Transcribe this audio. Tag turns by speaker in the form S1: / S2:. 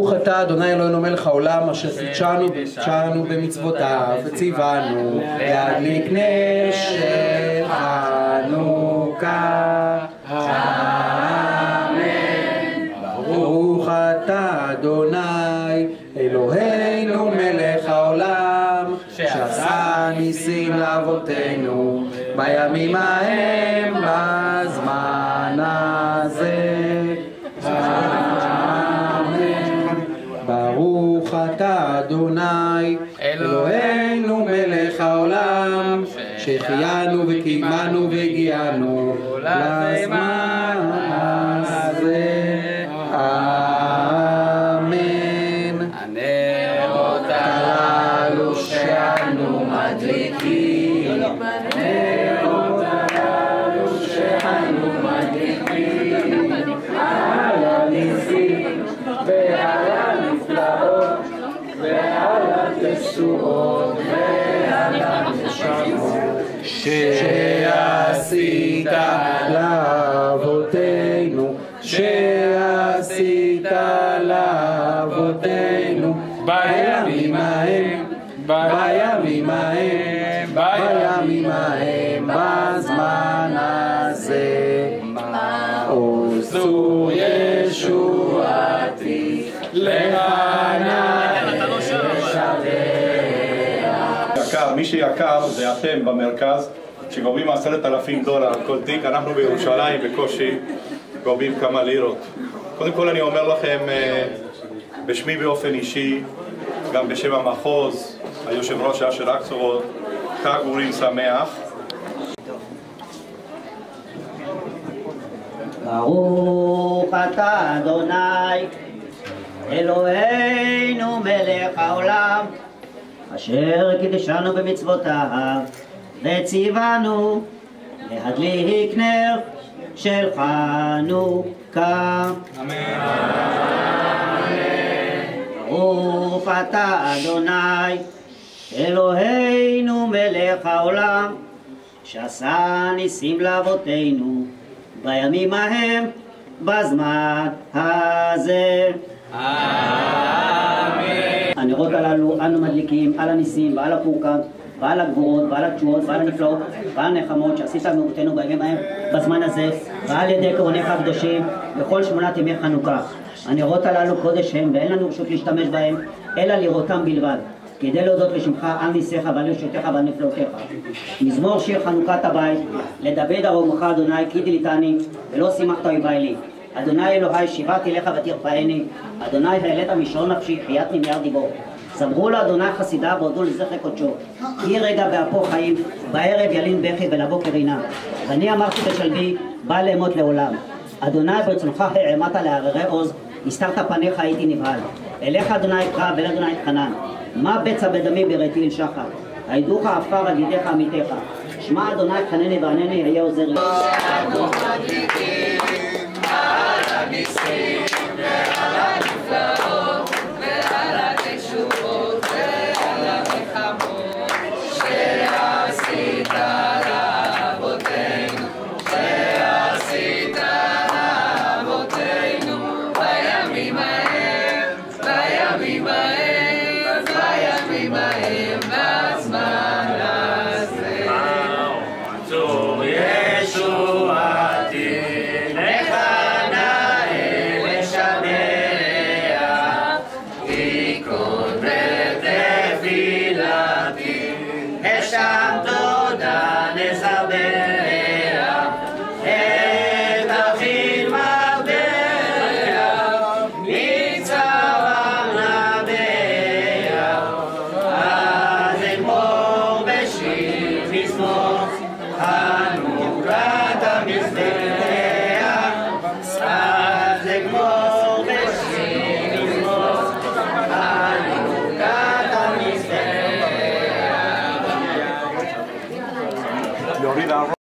S1: ברוך אתה אדוני אלוהינו מלך העולם אשר קידשנו במצוותיו וציוונו להדליק נר של חנוכה. אמן. ברוך אתה אדוני אלוהינו מלך העולם שעשה ניסים לאבותינו בימים ההם בזמן הזה. ברוך אתה אדוני אלוהינו מלך העולם שהחיינו וקיימנו והגיענו לזמן הזה. אמן. הנרות הללו שאנו מדליקים, הנרות הללו שאנו מדליקים על הניסים ועל הנפלאות ועל התשועות ועל הנשמות שעשית לאבותינו, שעשית לאבותינו בימים ההם, בימים ההם, בימים ההם בזמן הזה. עשו ישועתי
S2: מי שיקר זה אתם במרכז שגובים $10,000 על כל תיק. אנחנו בירושלים בקושי גובים כמה לירות. קודם כל אני אומר לכם בשמי באופן אישי, גם בשם המחוז, היושב ראש אשר אקצורות, חג אורים שמח.
S3: ברוך אתה אדוני אלוהינו מלך העולם אשר קידשנו במצוותיו וציוונו להדליק נר של חנוכה. אמן. ברוך אתה אדוני אלוהינו מלך העולם שעשה ניסים לאבותינו בימים ההם בזמן הזה. אמן. הנרות הללו אנו מדליקים על הניסים ועל הפורקן ועל הגבורות ועל התשועות ועל הנפלאות ועל הנחמות שעשית מאבותינו בימים ההם בזמן הזה ועל ידי קרוניך הקדושים בכל 8 ימי חנוכה. הנרות הללו קודש הם ואין לנו רשות להשתמש בהם אלא לראותם בלבד כדי להודות לשמך על ניסיך ועל ישועותיך ועל נפלאותיך. מזמור שיר חנוכת הבית לדבר ארומך אדוני כי דליתני ולא שימחת אויבי לי. אדוני אלוהי שירתי לך ותרפאני, אדוני העלית משעון נפשי חייתני מיד דיבור. זמרו לאדוני חסידיו והודו לזכר קודשו, כי רגע באפו חיים בערב ילין בכי ולבוקר רינה. ואני אמרתי בשלבי בא לאמות לעולם. אדוני ברצונך העמדת להררי עוז, הסתרת פניך הייתי נבהל. אליך אדוני אקרא ואל אדוני אתחנן. מה בצע בדמי בראתי אל שחר, העידוך העפר על ידיך עמיתך. שמע אדוני חנני וענני היה עוזר לי.